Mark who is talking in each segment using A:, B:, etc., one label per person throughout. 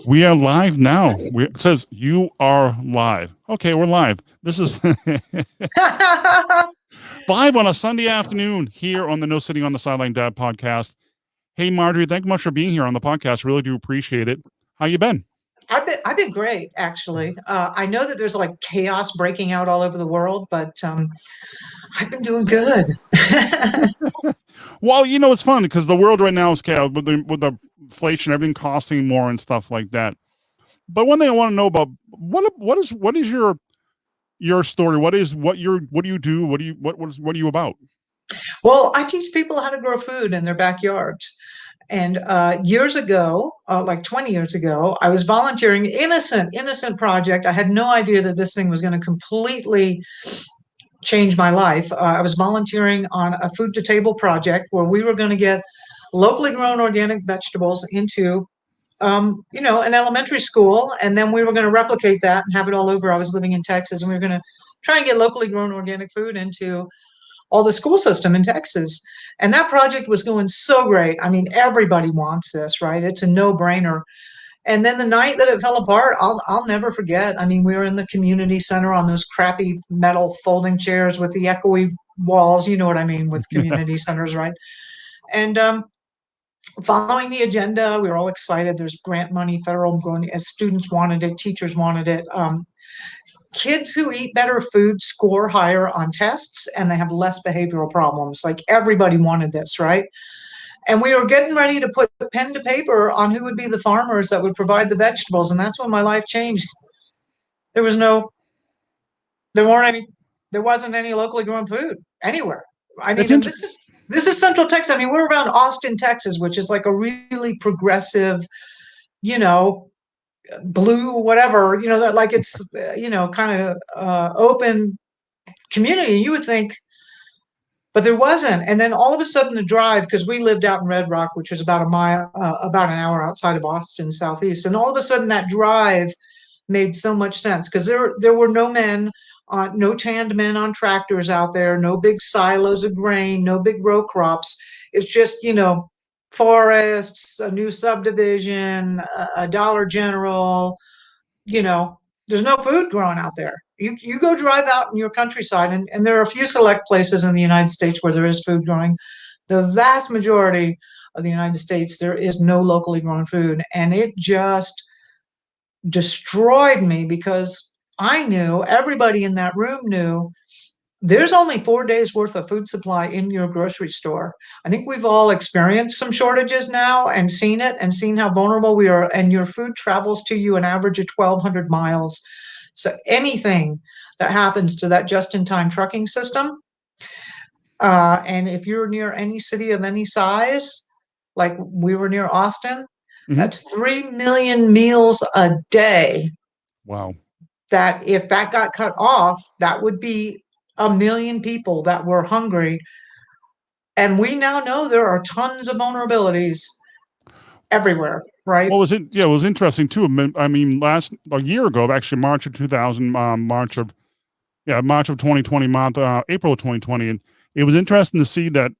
A: We are live now. It says you are live. Okay, we're live. This is live on a Sunday afternoon here on the No Sitting on the Sideline Dad podcast. Hey, Marjorie, thank you much for being here on the podcast. Really do appreciate it. How you been?
B: I've been great, actually. I know that there's like chaos breaking out all over the world, but I've been doing good.
A: Well, it's fun because the world right now is chaos with the inflation, everything costing more and stuff like that. But one thing I want to know about what is your story? What do you do? What are you about?
B: Well, I teach people how to grow food in their backyards. And years ago, like 20 years ago, I was volunteering, innocent project. I had no idea that this thing was going to completely change my life. I was volunteering on a food to table project where we were going to get locally grown organic vegetables into an elementary school, and then we were going to replicate that and have it all over. I was living in Texas, and we were going to try and get locally grown organic food into all the school system in Texas. And that project was going so great. I mean, everybody wants this, right? It's a no-brainer. And then the night that it fell apart, I'll never forget. I mean, we were in the community center on those crappy metal folding chairs with the echoey walls. You know what I mean with community centers, right? And following the agenda, we were all excited. There's grant money, federal going, as students wanted it, teachers wanted it. Kids who eat better food score higher on tests and they have less behavioral problems. Like everybody wanted this, right? And we were getting ready to put pen to paper on who would be the farmers that would provide the vegetables. And that's when my life changed. There was no, there weren't any, there wasn't any locally grown food anywhere. I
A: That's
B: mean, and
A: interesting.
B: this is Central Texas. I mean, we're around Austin, Texas, which is like a really progressive, you know, blue, whatever, that like it's, kind of open community. You would think, but there wasn't. And then all of a sudden the drive, because we lived out in Red Rock, which was about a mile, about an hour outside of Austin, southeast. And all of a sudden that drive made so much sense because there were no men, no tanned men on tractors out there, no big silos of grain, no big row crops. It's just, forests, a new subdivision, a Dollar General, you know, there's no food growing out there. You go drive out in your countryside, and there are a few select places in the United States where there is food growing. The vast majority of the United States, there is no locally grown food. And it just destroyed me because I knew, everybody in that room knew, there's only 4 days worth of food supply in your grocery store. I think we've all experienced some shortages now and seen it and seen how vulnerable we are. And your food travels to you an average of 1,200 miles. So anything that happens to that just-in-time trucking system, and if you're near any city of any size, like we were near Austin,
A: Mhm.
B: that's 3 million meals a day.
A: Wow.
B: That if that got cut off, that would be 1 million people that were hungry. And we now know there are tons of vulnerabilities everywhere, right?
A: Well, it was interesting too. I mean, a year ago, actually, March of 2000, March of 2020, April of 2020, and it was interesting to see that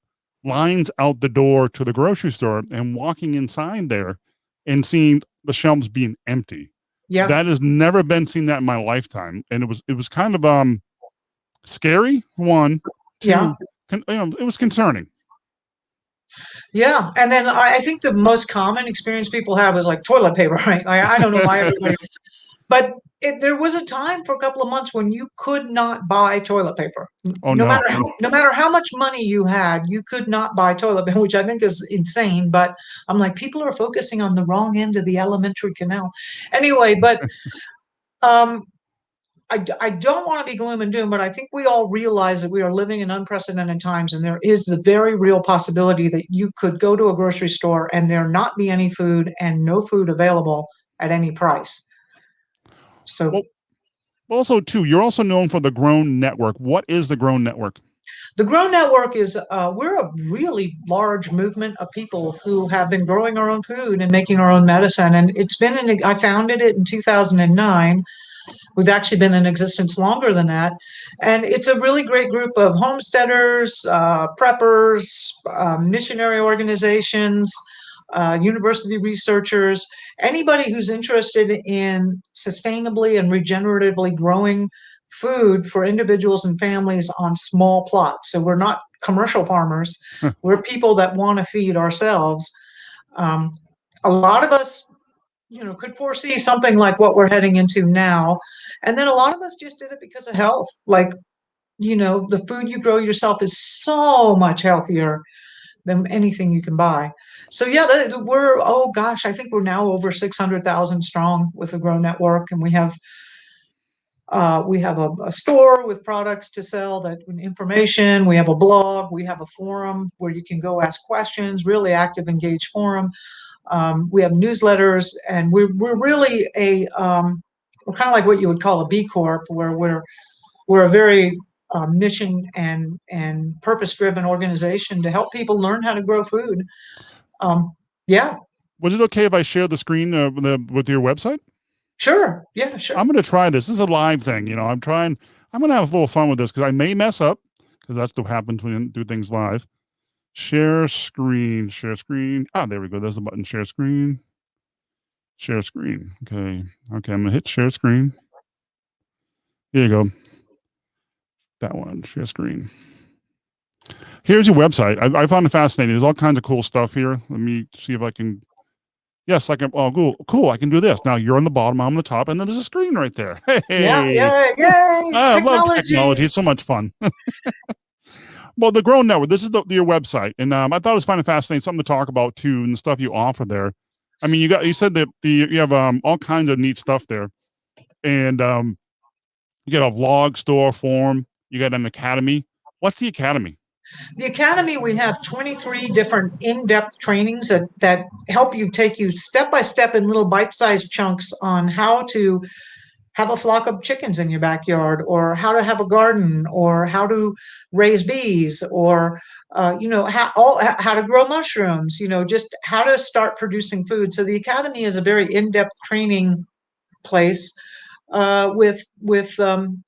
A: lines out the door to the grocery store and walking inside there and seeing the shelves being empty.
B: Yeah,
A: That has never been seen that in my lifetime, and it was kind of scary. One,
B: yeah,
A: two, it was concerning.
B: yeah. And then I think the most common experience people have is like toilet paper, right? Like, I don't know why everybody, but there was a time for a couple of months when you could not buy toilet paper.
A: Oh no.
B: No matter how much money you had, you could not buy toilet paper, which I think is insane. But I'm like, people are focusing on the wrong end of the alimentary canal. Anyway, but um, I don't want to be gloom and doom, but I think we all realize that we are living in unprecedented times, and there is the very real possibility that you could go to a grocery store and there not be any food and no food available at any price. So
A: Well, also too, you're also known for the Grown Network. What is the Grown Network?
B: the Grow Network is, we're a really large movement of people who have been growing our own food and making our own medicine. And I founded it in 2009. We've actually been in existence longer than that. And it's a really great group of homesteaders, preppers, missionary organizations, university researchers, anybody who's interested in sustainably and regeneratively growing food for individuals and families on small plots. So we're not commercial farmers. We're people that want to feed ourselves. Um, a lot of us, could foresee something like what we're heading into now. And then a lot of us just did it because of health. Like, the food you grow yourself is so much healthier than anything you can buy. So yeah, oh gosh, I think we're now over 600,000 strong with the Grow Network, and we have a store with products to sell, that information. We have a blog. We have a forum where you can go ask questions. Really active, engaged forum. We have newsletters, and we're really we're kind of like what you would call a B Corp, where we're a very mission and purpose driven organization to help people learn how to grow food. Yeah,
A: Was it okay if I share the screen with your website?
B: sure. Yeah, sure.
A: I'm going to try this. This is a live thing. I'm going to have a little fun with this because I may mess up, because that's what happens when you do things live. Share screen. There we go. There's the button. Share screen. Okay. I'm going to hit share screen. Here you go. That one. Share screen. Here's your website. I found it fascinating. There's all kinds of cool stuff here. Let me see if I can. Yes, I can. Oh, cool. I can do this. Now you're on the bottom, I'm on the top, and then there's a screen right there. Hey.
B: Yeah, yay!
A: I love technology. It's so much fun. Well, the Grow Network, this is your website. And I thought it was kind of fascinating, something to talk about too, and the stuff you offer there. I mean, you said that you have all kinds of neat stuff there. And you got a vlog, store, forum, you got an academy. What's the academy?
B: The Academy, we have 23 different in-depth trainings that help take you step by step in little bite-sized chunks on how to have a flock of chickens in your backyard, or how to have a garden, or how to raise bees, or how to grow mushrooms, just how to start producing food. So the Academy is a very in-depth training place,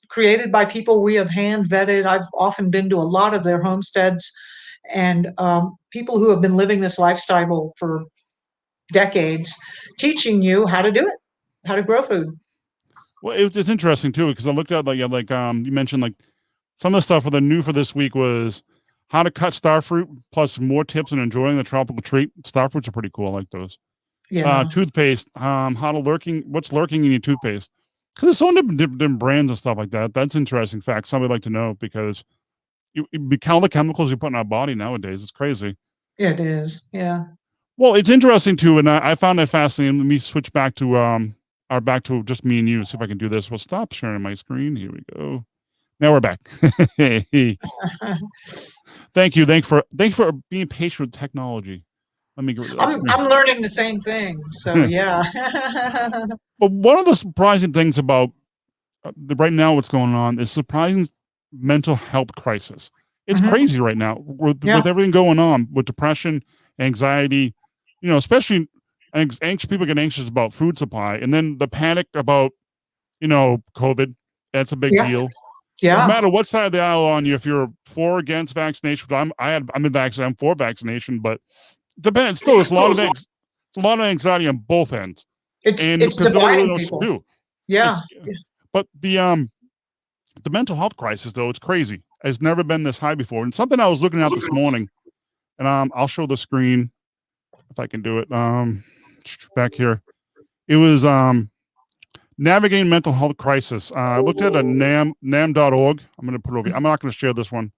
B: created by people we have hand vetted. I've often been to a lot of their homesteads, and people who have been living this lifestyle for decades, teaching you how to do it, how to grow food.
A: Well, it's interesting too, because I looked at you mentioned like some of the stuff that new for this week was how to cut starfruit, plus more tips on enjoying the tropical treat. Starfruits are pretty cool. I like those.
B: Yeah.
A: Toothpaste. What's lurking in your toothpaste? Because there's so many different brands and stuff like that. That's interesting fact. Somebody like to know, because you count the chemicals you put in our body nowadays. It's crazy.
B: It is. Yeah.
A: Well, it's interesting too, and I found that fascinating. Let me switch back to back to just me and you. See if I can do this. We'll stop sharing my screen. Here we go. Now we're back. Thank you. Thanks for being patient with technology. Let me get
B: I'm learning the same thing. So yeah.
A: But one of the surprising things about right now, what's going on, is surprising mental health crisis. It's crazy right now with everything going on with depression, anxiety. Especially anxious people get anxious about food supply, and then the panic about COVID. That's a big deal.
B: Yeah.
A: No matter what side of the aisle on you, if you're for or against vaccination, I'm in vaccination. I'm for vaccination, but depends. Still, it's a lot of anxiety on both ends.
B: It's dividing people.
A: Do.
B: Yeah.
A: But the mental health crisis, though, it's crazy. It's never been this high before. And something I was looking at this morning, and I'll show the screen if I can do it. Back here, it was navigating mental health crisis. I looked at a nam.org. I'm going to put it over. I'm not going to share this one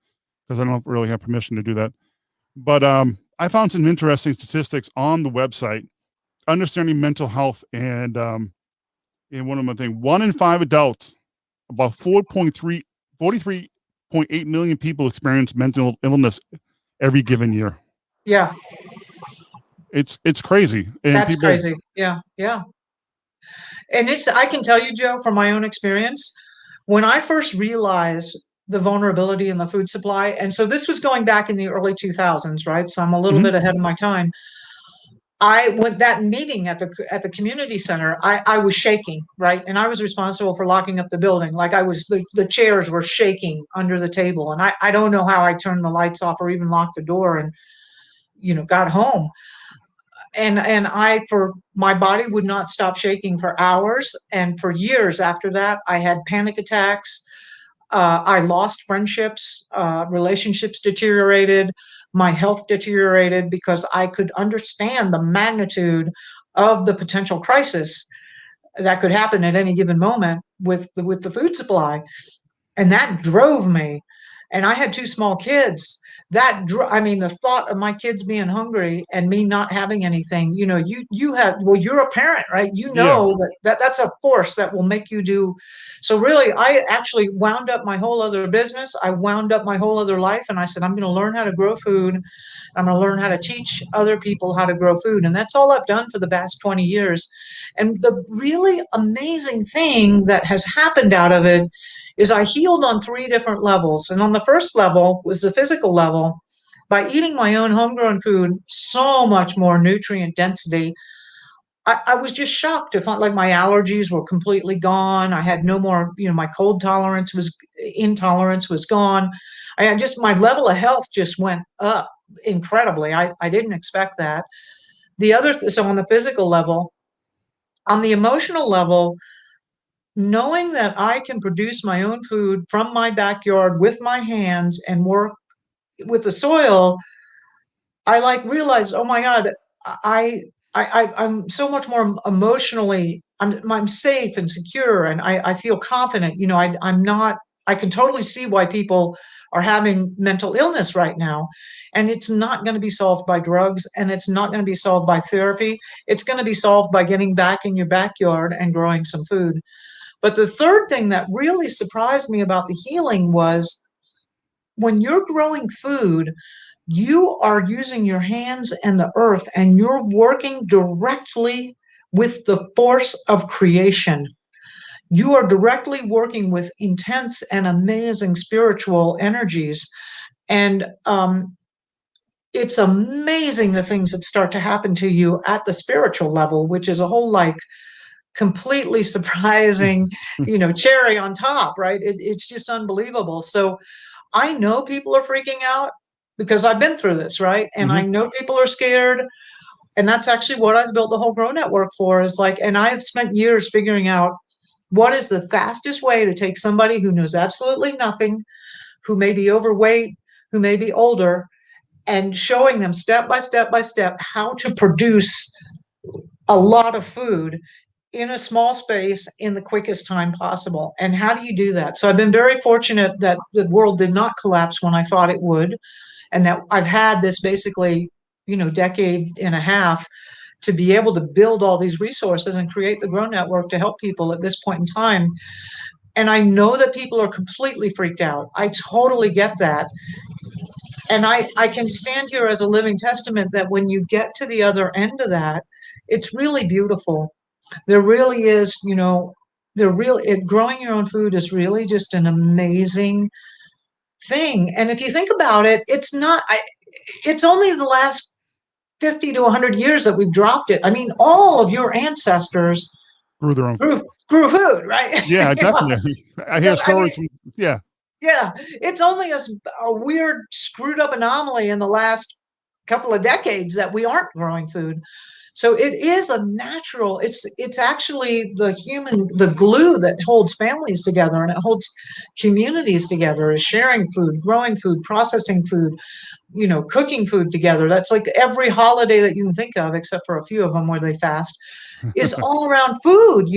A: because I don't really have permission to do that. But I found some interesting statistics on the website, understanding mental health, and one of my things, 1 in 5 adults, about 43.8 million people experience mental illness every given year.
B: Yeah.
A: It's crazy. And
B: that's crazy. Yeah. Yeah. And I can tell you, Joe, from my own experience, when I first realized the vulnerability in the food supply, and so this was going back in the early 2000s, right? So I'm a little bit ahead of my time. I went that meeting at the community center. I was shaking, right? And I was responsible for locking up the building. Like the chairs were shaking under the table. And I don't know how I turned the lights off or even locked the door and, got home. And I, for my body would not stop shaking for hours. And for years after that, I had panic attacks. I lost friendships, relationships deteriorated, my health deteriorated because I could understand the magnitude of the potential crisis that could happen at any given moment with the food supply. And that drove me. And I had two small kids. I mean, the thought of my kids being hungry and me not having anything, you have, well, you're a parent, right? You
A: Yeah.
B: know that's a force that will make you do. So really, I actually wound up my whole other business. I wound up my whole other life, and I said, I'm going to learn how to grow food. I'm going to learn how to teach other people how to grow food. And that's all I've done for the past 20 years. And the really amazing thing that has happened out of it is I healed on three different levels. And on the first level was the physical level. By eating my own homegrown food, so much more nutrient density, I was just shocked to find like my allergies were completely gone. I had no more, my cold intolerance was gone. I had just, my level of health just went up incredibly. I didn't expect that. So on the physical level, on the emotional level, knowing that I can produce my own food from my backyard with my hands and work with the soil, I like realized, oh my God, I, I'm so much more emotionally, I'm safe and secure, and I feel confident. I'm not. I can totally see why people are having mental illness right now, and it's not going to be solved by drugs, and it's not going to be solved by therapy. It's going to be solved by getting back in your backyard and growing some food. But the third thing that really surprised me about the healing was when you're growing food, you are using your hands and the earth, and you're working directly with the force of creation. You are directly working with intense and amazing spiritual energies. And it's amazing the things that start to happen to you at the spiritual level, which is a whole like completely surprising, cherry on top, right? It's just unbelievable. So I know people are freaking out because I've been through this, right? And
A: Hmm.
B: I know people are scared. And that's actually what I've built the whole Grow Network for, is like, and I've spent years figuring out what is the fastest way to take somebody who knows absolutely nothing, who may be overweight, who may be older, and showing them step by step by step how to produce a lot of food in a small space in the quickest time possible. And how do you do that? So I've been very fortunate that the world did not collapse when I thought it would, and that I've had this basically, decade and a half to be able to build all these resources and create the Grow Network to help people at this point in time. And I know that people are completely freaked out. I totally get that. And I can stand here as a living testament that when you get to the other end of that, it's really beautiful. There really is, growing your own food is really just an amazing thing. And if you think about it, it's only the last 50 to 100 years that we've dropped it. I mean, all of your ancestors
A: Grew their own.
B: grew food, right?
A: Yeah, definitely. I hear
B: I mean,
A: stories from, yeah.
B: yeah, it's only a weird, screwed up anomaly in the last couple of decades that we aren't growing food. So it is a natural, it's actually the glue that holds families together, and it holds communities together, is sharing food, growing food, processing food, cooking food together. That's like every holiday that you can think of, except for a few of them where they fast, is all around food.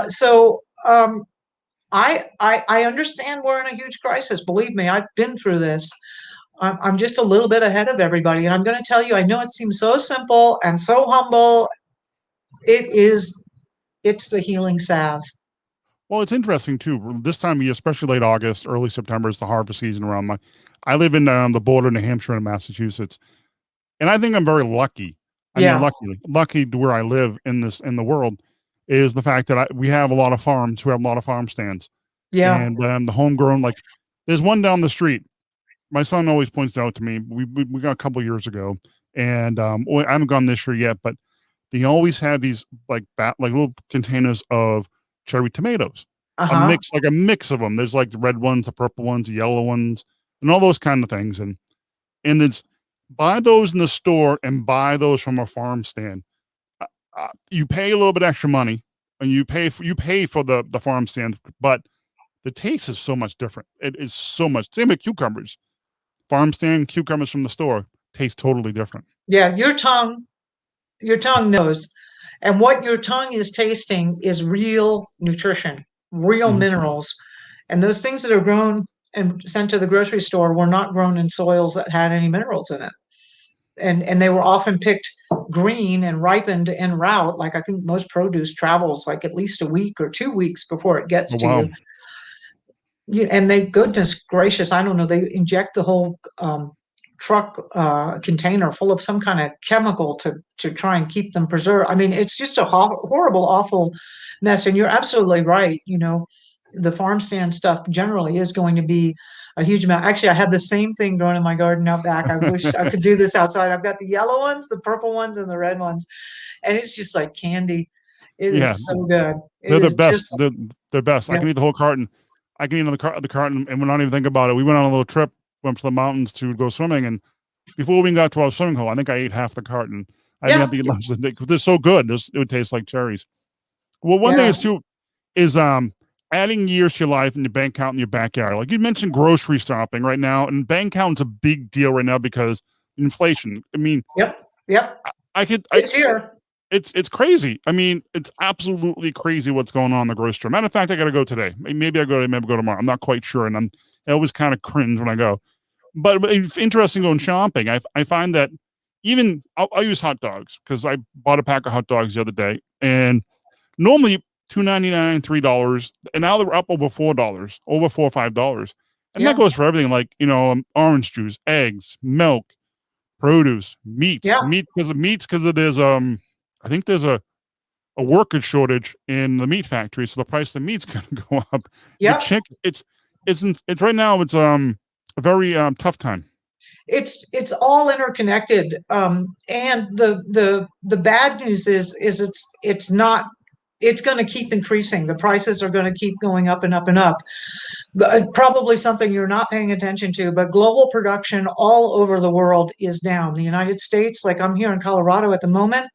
B: So I understand we're in a huge crisis. Believe me, I've been through this. I'm just a little bit ahead of everybody. And I'm going to tell you, I know it seems so simple and so humble. It is, it's the healing salve.
A: Well, it's interesting too. This time of year, especially late August, early September, is the harvest season around my. I live in the border of New Hampshire and Massachusetts, and I think I'm very lucky. I mean,
B: Yeah.
A: lucky to where I live in the world is the fact that we have a lot of farms who have a lot of farm stands,
B: Yeah.
A: and the homegrown. Like, there's one down the street. My son always points out to me. We got a couple years ago, and I haven't gone this year yet, but they always have these like little containers of cherry tomatoes,
B: Uh-huh.
A: a mix of them. There's like the red ones, the purple ones, the yellow ones, and all those kind of things. And it's buy those in the store and buy those from a farm stand. You pay a little bit extra money, and you pay for the farm stand, but the taste is so much different. It is so much. Same with cucumbers. Farm stand cucumbers from the store taste totally different.
B: Yeah, your tongue knows. And what your tongue is tasting is real nutrition, real
A: Mhm.
B: minerals. And those things that are grown and sent to the grocery store were not grown in soils that had any minerals in it. And they were often picked green and ripened en route. Like I think most produce travels like at least a week or 2 weeks before it gets
A: Oh,
B: to
A: wow.
B: you. And they, goodness gracious, I don't know, they inject the whole truck container full of some kind of chemical to try and keep them preserved. I mean, it's just a horrible, awful mess. And you're absolutely right. The farm stand stuff generally is going to be a huge amount. Actually, I have the same thing growing in my garden out back. I wish I could do this outside. I've got the yellow ones, the purple ones, and the red ones, and it's just like candy. It
A: Yeah,
B: is so good. It
A: they're the
B: is
A: best.
B: just,
A: They're best. I
B: yeah,
A: can eat the whole carton. I can eat the carton, and we don't even think about it. We went on a little trip, went to the mountains to go swimming, and before we got to our swimming hole, I think I ate half the carton. I didn't
B: yeah,
A: have to eat lunch because they're so good. It would taste like cherries. Well, one thing
B: yeah,
A: is too is adding years to your life in your bank account in your backyard. Like you mentioned, grocery shopping right now, and bank account's a big deal right now because inflation. I mean,
B: yep, yep.
A: I could I
B: It's here.
A: it's crazy. I mean, it's absolutely crazy what's going on in the grocery store. Matter of fact, I got to go today. Maybe I go today, maybe go tomorrow. I'm not quite sure, and I always kind of cringe when I go. But it's interesting going shopping. I find that even I'll use hot dogs because I bought a pack of hot dogs the other day, and normally $2.99, $3, and now they're up over $4, over $4 or $5, and that
B: Yeah,
A: goes for everything like orange juice, eggs, milk, produce,
B: yeah,
A: meats because there's I think there's a worker shortage in the meat factory, so the price of meat's going to go up. The
B: yep.
A: chick, it's right now. It's a very tough time.
B: It's all interconnected. And the bad news is it's not. It's going to keep increasing. The prices are going to keep going up and up and up. Probably something you're not paying attention to, but global production all over the world is down. The United States, like I'm here in Colorado at the moment.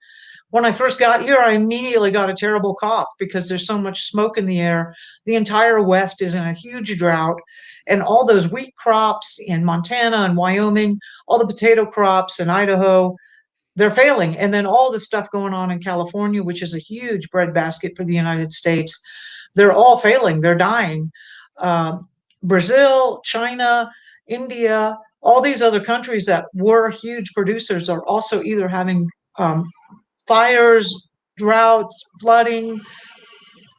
B: When I first got here, I immediately got a terrible cough because there's so much smoke in the air. The entire West is in a huge drought, and all those wheat crops in Montana and Wyoming, all the potato crops in Idaho, they're failing. And then all the stuff going on in California, which is a huge breadbasket for the United States, they're all failing. They're dying. Uh, Brazil, China, India, all these other countries that were huge producers are also either having fires, droughts, flooding.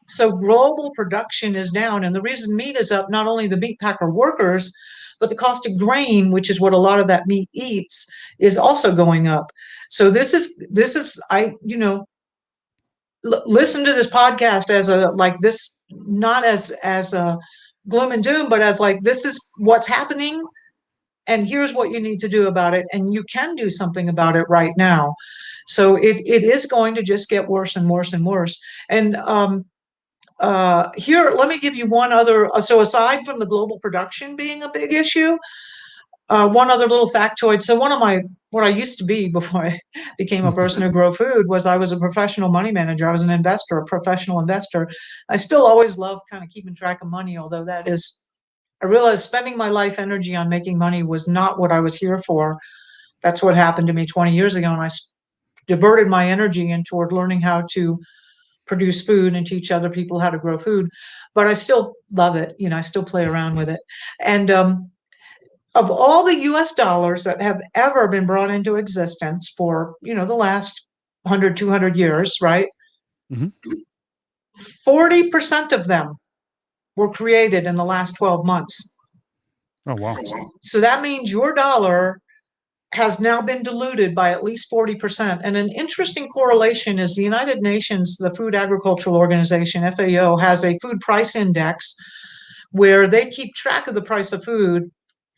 B: So global production is down. And the reason meat is up, not only the meat packer workers, but the cost of grain, which is what a lot of that meat eats, is also going up. So this is listen to this podcast as a like this, not as a gloom and doom, but as like this is what's happening, and here's what you need to do about it, and you can do something about it right now. So it is going to just get worse and worse and worse. And here, let me give you one other. So aside from the global production being a big issue, one other little factoid. So one of my what I used to be before I became a person who grow food was I was a professional money manager. I was an investor, a professional investor. I still always love kind of keeping track of money, although that is, I realized spending my life energy on making money was not what I was here for. That's what happened to me 20 years ago, and I diverted my energy in toward learning how to produce food and teach other people how to grow food. But I still love it. I still play around with it. And of all the US dollars that have ever been brought into existence for, the last 100, 200 years, right?
A: Mhm.
B: 40% of them were created in the last 12 months.
A: Oh, wow.
B: So that means your dollar has now been diluted by at least 40%. And an interesting correlation is the United Nations, the Food Agricultural Organization, FAO, has a food price index where they keep track of the price of food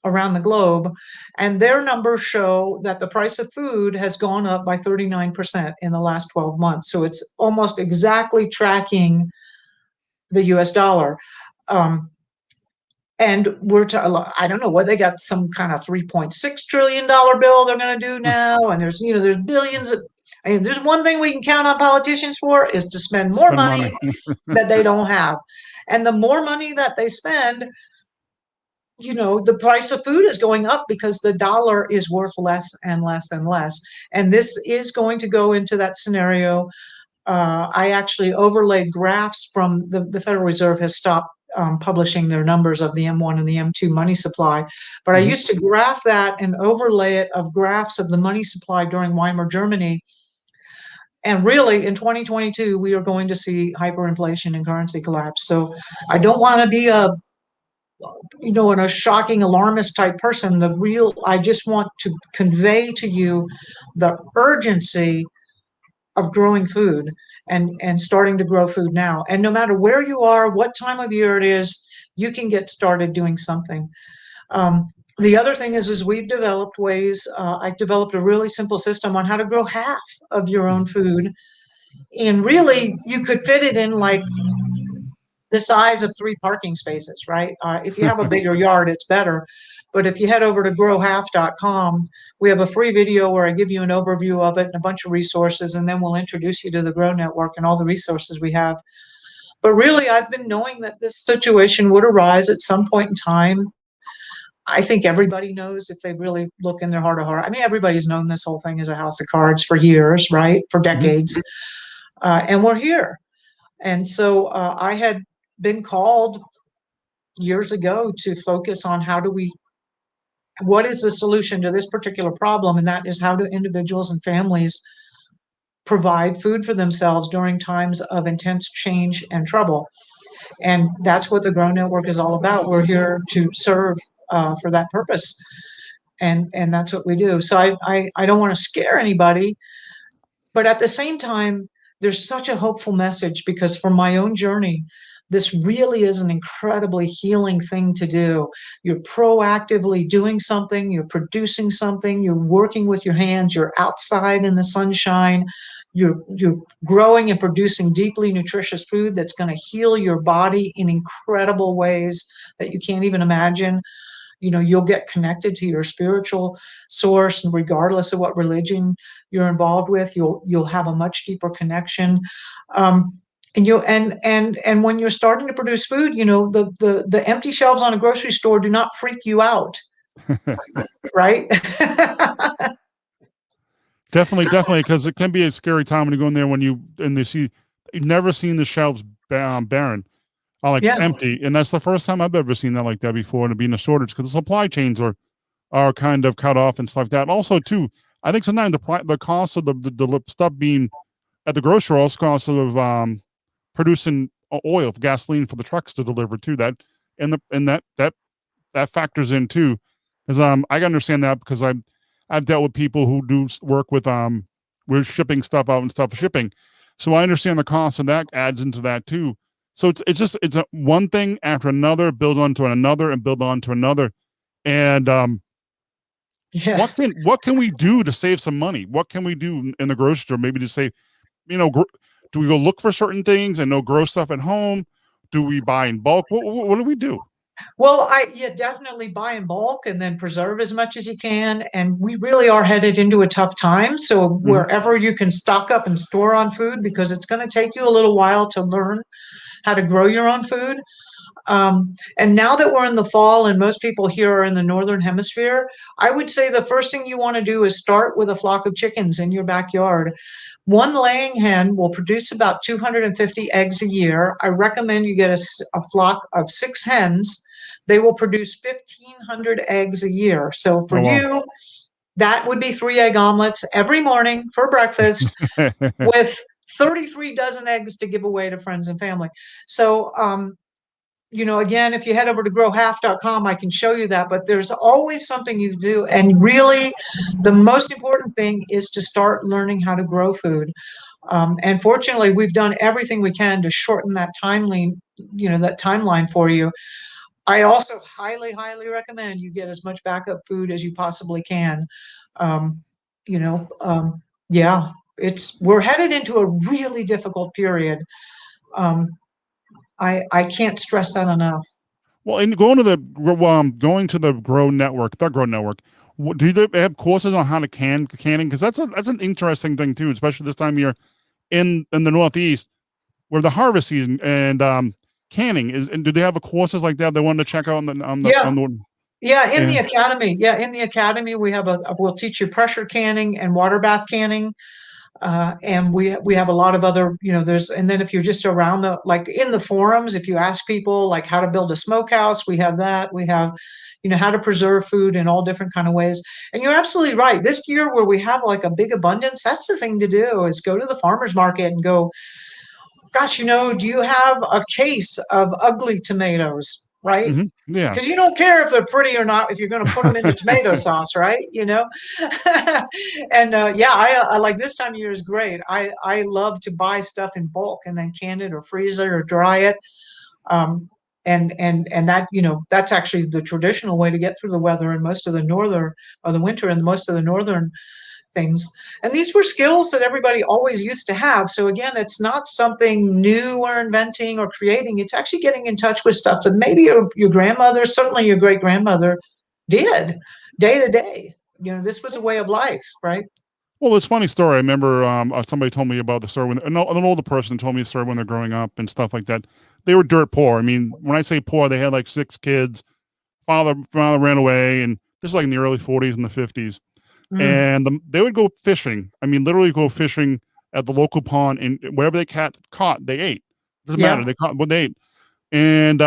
B: around the globe. And their numbers show that the price of food has gone up by 39% in the last 12 months. So it's almost exactly tracking the US dollar. Um, And I don't know what they got, some kind of $3.6 trillion bill they're going to do now. And there's billions of, I mean, there's one thing we can count on politicians for is to spend more
A: Spend
B: money
A: money.
B: that they don't have. And the more money that they spend, the price of food is going up because the dollar is worth less and less and less. And this is going to go into that scenario. I actually overlaid graphs from the Federal Reserve has stopped publishing their numbers of the M1 and the M2 money supply. But I
A: Mhm.
B: used to graph that and overlay it of graphs of the money supply during Weimar Germany. And really, in 2022, we are going to see hyperinflation and currency collapse. So I don't want to be a shocking alarmist type person. I just want to convey to you the urgency of growing food and starting to grow food now. And no matter where you are, what time of year it is, you can get started doing something. The other thing is we've developed ways. I've developed a really simple system on how to grow half of your own food. And really, you could fit it in like the size of 3 parking spaces, right? If you have a bigger yard, it's better. But if you head over to growhalf.com, we have a free video where I give you an overview of it and a bunch of resources, and then we'll introduce you to the Grow Network and all the resources we have. But really, I've been knowing that this situation would arise at some point in time. I think everybody knows if they really look in their heart of heart. I mean, everybody's known this whole thing is a house of cards for years, right? For
A: Mhm.
B: decades. And we're here. And so I had been called years ago to focus on what is the solution to this particular problem? And that is how do individuals and families provide food for themselves during times of intense change and trouble. And that's what the Grow Network is all about. We're here to serve for that purpose. And that's what we do. So I don't want to scare anybody, but at the same time, there's such a hopeful message because from my own journey, this really is an incredibly healing thing to do. You're proactively doing something, you're producing something, you're working with your hands, you're outside in the sunshine, you're growing and producing deeply nutritious food that's going to heal your body in incredible ways that you can't even imagine. You'll get connected to your spiritual source, and regardless of what religion you're involved with, you'll have a much deeper connection. And when you're starting to produce food, the empty shelves on a grocery store do not freak you out, right?
A: Definitely, because it can be a scary time when you go in there and they see you've never seen the shelves barren, like
B: Yeah.
A: empty, and that's the first time I've ever seen that like that before, and to be in a shortage because the supply chains are kind of cut off and stuff like that. Also, too, I think sometimes the cost of the stuff being at the grocery also cost of producing oil, gasoline for the trucks to deliver too. That factors in too, because I can understand that because I've dealt with people who do work with we're shipping stuff out and stuff for shipping, so I understand the cost, and that adds into that too. So it's a one thing after another, build onto another, and build onto another, and
B: Yeah.
A: what can we do to save some money? What can we do in the grocery store maybe to save? Do we go look for certain things and no grow stuff at home? Do we buy in bulk? What do we do?
B: Well, definitely buy in bulk and then preserve as much as you can. And we really are headed into a tough time. So
A: Mhm.
B: wherever you can stock up and store on food, because it's going to take you a little while to learn how to grow your own food. And now that we're in the fall and most people here are in the northern hemisphere, I would say the first thing you want to do is start with a flock of chickens in your backyard. One laying hen will produce about 250 eggs a year. I recommend you get a flock of 6 hens. They will produce 1,500 eggs a year. So for
A: Oh wow.
B: you, that would be 3 egg omelets every morning for breakfast with 33 dozen eggs to give away to friends and family. So, again, if you head over to growhalf.com, I can show you that, but there's always something you do. And really, the most important thing is to start learning how to grow food. And fortunately, we've done everything we can to shorten that timeline for you. I also highly, highly recommend you get as much backup food as you possibly can. Um, you know, um, yeah, we're headed into a really difficult period. Um, I can't stress that enough.
A: Well, and going to the Grow Network. Do they have courses on how to canning? Because that's an interesting thing too, especially this time of year in the Northeast where the harvest season and canning is. And do they have a courses like that they wanted to check out
B: Yeah.
A: on the
B: Yeah, in the
A: yeah.
B: academy. Yeah, in the academy, we'll teach you pressure canning and water bath canning. And we have a lot of other, and then if you're just around like in the forums, if you ask people like how to build a smokehouse, we have that. We have, how to preserve food in all different kind of ways. And you're absolutely right. This year where we have like a big abundance, that's the thing to do is go to the farmer's market and go, gosh, do you have a case of ugly tomatoes? Right?
A: Yeah.
B: Because you don't care if they're pretty or not if you're going to put them into tomato sauce, right? And yeah, I like this time of year is great. I love to buy stuff in bulk and then can it or freeze it or dry it. Um, and that that's actually the traditional way to get through the weather in most of the northern or the winter in most of the northern things. And these were skills that everybody always used to have. So again, it's not something new or inventing or creating. It's actually getting in touch with stuff that maybe your grandmother, certainly your great grandmother, did day to day. This was a way of life, right?
A: Well, it's a funny story. I remember somebody told me about the story when an older person told me a story when they're growing up and stuff like that. They were dirt poor. I mean, when I say poor, they had like 6 kids. Father ran away, and this is like in the early 40s and the 50s.
B: Mm,
A: And they would go fishing. I mean, literally go fishing at the local pond, and wherever they caught, they ate. Doesn't matter.
B: yeah,
A: They caught what they ate. And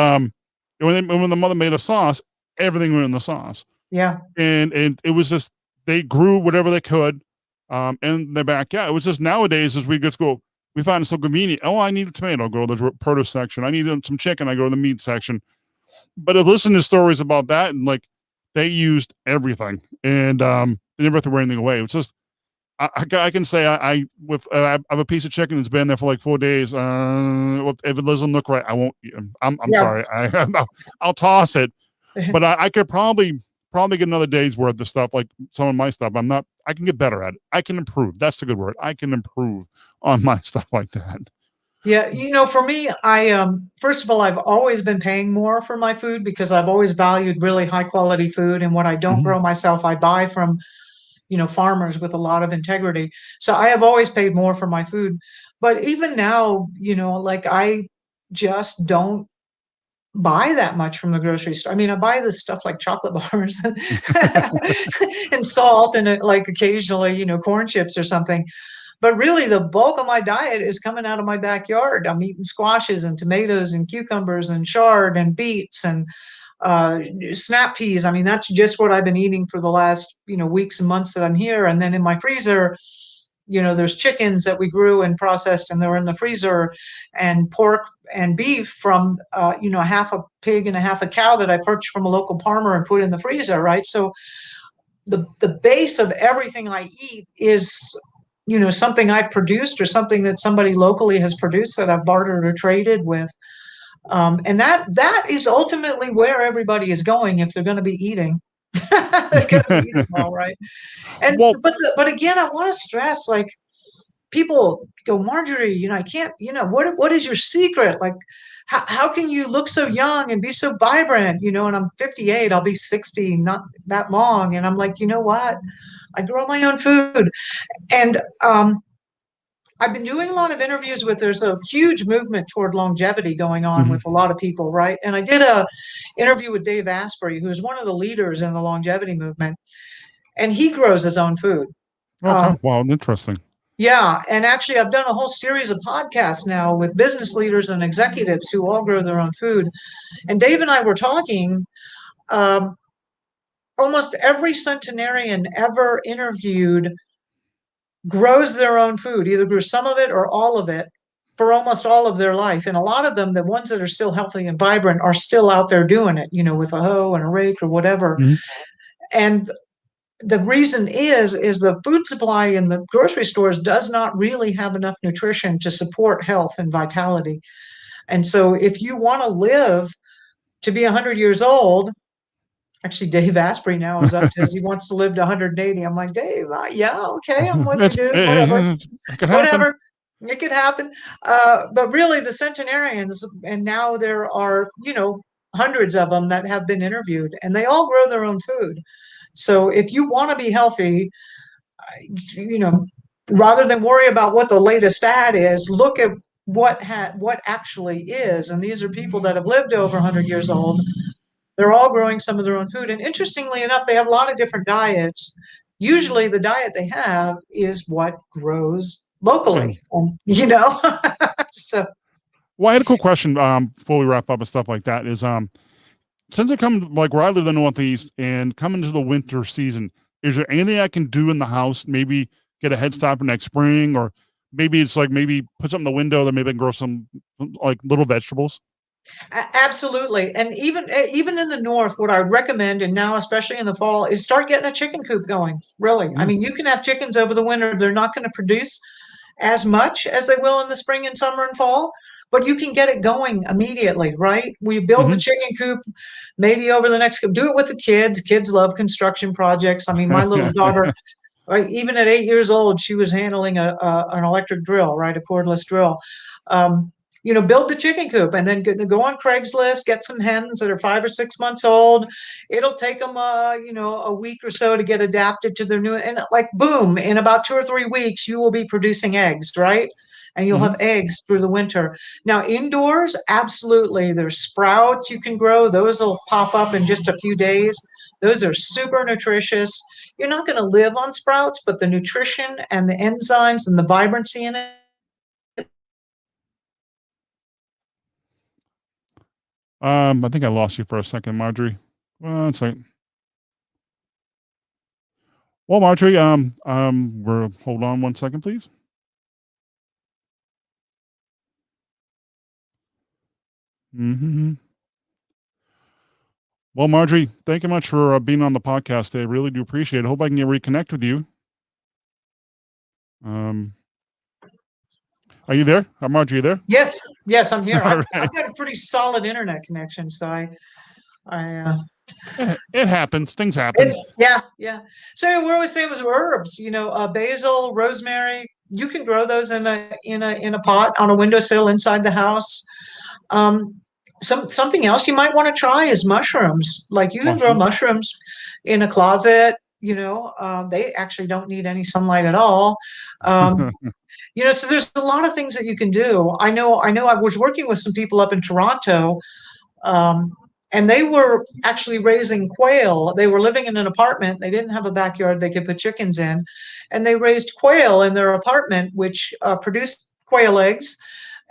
A: when the mother made a sauce, everything went in the sauce.
B: yeah,
A: And it was just they grew whatever they could in their backyard. It was just nowadays as we just go, we find it so convenient. Oh, I need a tomato, I'll go to the produce section. I need some chicken, I go to the meat section. But I listened to stories about that, and like they used everything, and they never threw anything away. It was just I can say I have a piece of chicken that's been there for like 4 days. If it doesn't look right, I won't eat them. I'm
B: yeah.
A: sorry. I'll toss it, but I could probably get another day's worth of stuff like some of my stuff. I can get better at it. I can improve. That's the good word. I can improve on my stuff like that.
B: Yeah, for me, I first of all, I've always been paying more for my food because I've always valued really high quality food, and what I don't
A: Mhm.
B: grow myself, I buy from, farmers with a lot of integrity. So I have always paid more for my food. But even now, like I just don't buy that much from the grocery store. I mean, I buy this stuff like chocolate bars and, and salt and like occasionally, corn chips or something. But really, the bulk of my diet is coming out of my backyard. I'm eating squashes and tomatoes and cucumbers and chard and beets and uh, snap peas. I mean, that's just what I've been eating for the last, weeks and months that I'm here. And then in my freezer, there's chickens that we grew and processed and they're in the freezer, and pork and beef from, half a pig and a half a cow that I purchased from a local farmer and put in the freezer, right? So the base of everything I eat is, something I've produced or something that somebody locally has produced that I've bartered or traded with. And that is ultimately where everybody is going if they're going to be eating. They're going to be eating well, right? And
A: Well,
B: but again, I want to stress, like, people go, Marjory, I can't, what is your secret? Like, how can you look so young and be so vibrant? And I'm 58, I'll be 60, not that long. And I'm like, you know what? I grow my own food. And I've been doing a lot of interviews there's a huge movement toward longevity going on
A: mhm.
B: with a lot of people, right? And I did a interview with Dave Asprey, who's one of the leaders in the longevity movement, and he grows his own food.
A: Okay.
B: Um,
A: Wow, interesting.
B: yeah, and actually, I've done a whole series of podcasts now with business leaders and executives who all grow their own food. And Dave and I were talking. Um, Almost every centenarian ever interviewed grows their own food, either grew some of it or all of it for almost all of their life. And a lot of them, the ones that are still healthy and vibrant, are still out there doing it, with a hoe and a rake or whatever.
A: Mhm.
B: And the reason is the food supply in the grocery stores does not really have enough nutrition to support health and vitality. And so if you want to live to be 100 years old, actually Dave Asprey now is up to he wants to live to 180. I'm like, Dave, yeah, okay, I'm with you, dude, whatever.
A: It could happen.
B: Whatever, it could happen. But really, the centenarians, and now there are, hundreds of them that have been interviewed, and they all grow their own food. So if you want to be healthy, you know, rather than worry about what the latest fad is, look at what actually is. And these are people that have lived over 100 years old. They're all growing some of their own food. And interestingly enough, they have a lot of different diets. Usually the diet they have is what grows
A: Yeah.
B: locally. So
A: Well, I had a cool question before we wrap up and stuff like that is since it comes like where I live in the Northeast and coming to the winter season, is there anything I can do in the house? Maybe get a head start for next spring, or maybe it's like maybe put something in the window that maybe I can grow some like little vegetables.
B: absolutely. And even in the north, what I recommend, and now especially in the fall, is start getting a chicken coop going. Really, I
A: Mm,
B: mean, you can have chickens over the winter. They're not going to produce as much as they will in the spring and summer and fall, but you can get it going immediately, right? We build the
A: mhm.
B: chicken coop maybe over the next, do it with the kids. Kids love construction projects. I mean, my little daughter, right, even at 8 years old, she was handling an electric drill, right, a cordless drill. Um, build the chicken coop and then go on Craigslist, get some hens that are 5 or 6 months old. It'll take them, a week or so to get adapted to their new, and like boom, in about 2 or 3 weeks, you will be producing eggs, right? And you'll
A: Mhm.
B: have eggs through the winter. Now, indoors, absolutely. There's sprouts you can grow. Those will pop up in just a few days. Those are super nutritious. You're not going to live on sprouts, but the nutrition and the enzymes and the vibrancy in it.
A: I think I lost you for a second, Marjorie. Well, it's like, well, Marjorie, we're hold on one second, please. Hmm. Well, Marjorie, thank you much for being on the podcast today. I really do appreciate it. Hope I can get reconnect with you. Um, are you there? Marjorie, you there?
B: Yes, yes, I'm here.
A: All
B: I've,
A: right.
B: I've got a pretty solid internet connection, so I
A: It happens. Things happen.
B: yeah, yeah. So we're always saying was herbs, basil, rosemary. You can grow those in a pot on a windowsill inside the house. Um, something else you might want to try is mushrooms. Like you can grow
A: Mushrooms.
B: mushrooms in a closet. They actually don't need any sunlight at all. Um, so there's a lot of things that you can do. I know. I was working with some people up in Toronto, um, and they were actually raising quail. They were living in an apartment. They didn't have a backyard they could put chickens in, and they raised quail in their apartment, which produced quail eggs,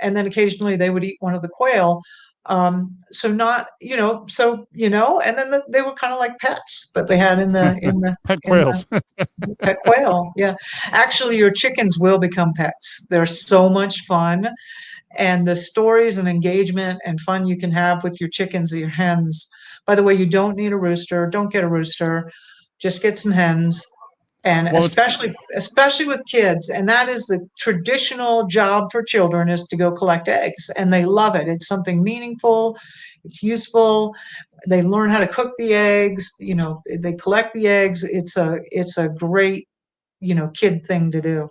B: and then occasionally they would eat one of the quail. So not, and then they were kind of like pets that they had
A: Pet
B: in the
A: quails.
B: pet quail. Yeah, actually, your chickens will become pets. They're so much fun, and the stories and engagement and fun you can have with your chickens, your hens. By the way, you don't need a rooster. Don't get a rooster. Just get some hens, and
A: Well, it's
B: especially with kids. And that is the traditional job for children, is to go collect eggs, and they love it. It's something meaningful. It's useful. They learn how to cook the eggs. They collect the eggs. It's a great kid thing to do.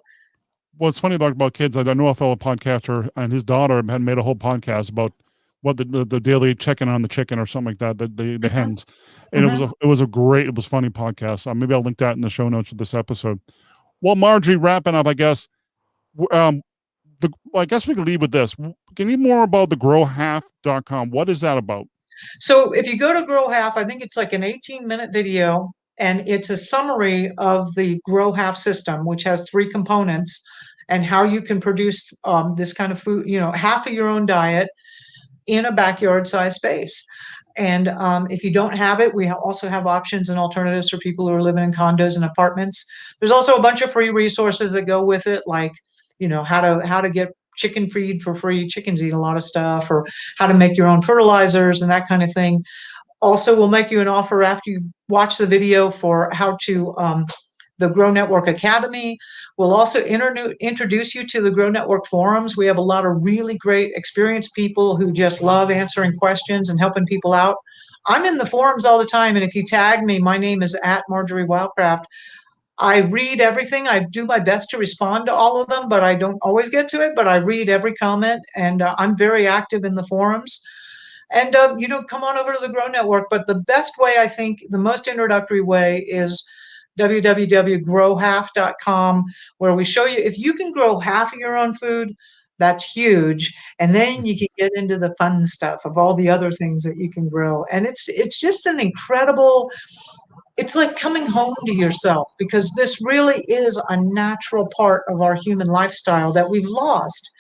A: well, it's funny like about kids. I know a fellow podcaster and his daughter had made a whole podcast about what the daily checking on the chicken or something like that. The
B: Mhm,
A: hens, and
B: mhm.
A: it was funny podcast. Maybe I'll link that in the show notes of this episode. Well, Marjorie, wrapping up, I guess. Um, I guess we could leave with this. Can you more about the growhalf.com? What is that about?
B: So if you go to Grow Half, I think it's like an 18-minute video, and it's a summary of the Grow Half system, which has three components, and how you can produce this kind of food, half of your own diet in a backyard size space. And if you don't have it, we also have options and alternatives for people who are living in condos and apartments. There's also a bunch of free resources that go with it, like how to get chicken feed for free. Chickens eat a lot of stuff, or how to make your own fertilizers and that kind of thing. Also, we'll make you an offer after you watch the video for how to the Grow Network Academy. We'll also introduce you to the Grow Network forums. We have a lot of really great experienced people who just love answering questions and helping people out. I'm in the forums all the time, and if you tag me, my name is at Marjory Wildcraft. I read everything. I do my best to respond to all of them, but I don't always get to it. But I read every comment, and I'm very active in the forums. And, come on over to the Grow Network. But the best way, I think, the most introductory way is www.growhalf.com, where we show you if you can grow half of your own food, that's huge. And then you can get into the fun stuff of all the other things that you can grow. And it's just an incredible, it's like coming home to yourself, because this really is a natural part of our human lifestyle that we've lost.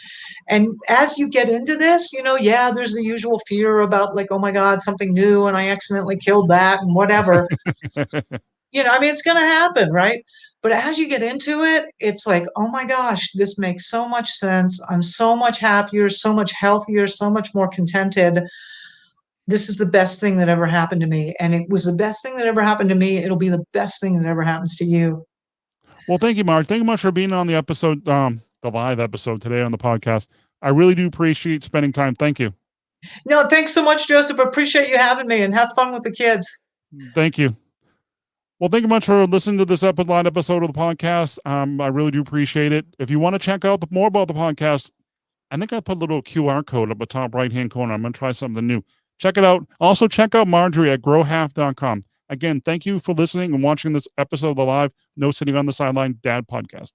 B: And as you get into this, yeah, there's the usual fear about, like, oh my God, something new and I accidentally killed that and whatever. I mean, it's going to happen, right? But as you get into it, it's like, oh my gosh, this makes so much sense. I'm so much happier, so much healthier, so much more contented. This is the best thing that ever happened to me. And it was the best thing that ever happened to me. It'll be the best thing that ever happens to you.
A: Well, thank you, Mark. Thank you much for being on the episode, the live episode today on the podcast. I really do appreciate spending time. Thank you.
B: No, thanks so much, Joseph. Appreciate you having me, and have fun with the kids.
A: Thank you. Well, thank you much for listening to this live episode of the podcast. I really do appreciate it. If you want to check out more about the podcast, I think I put a little QR code up the top right-hand corner. I'm going to try something new. Check it out. Also, check out Marjory at growhalf.com. Again, thank you for listening and watching this episode of the live No Sitting on the Sideline Dad podcast.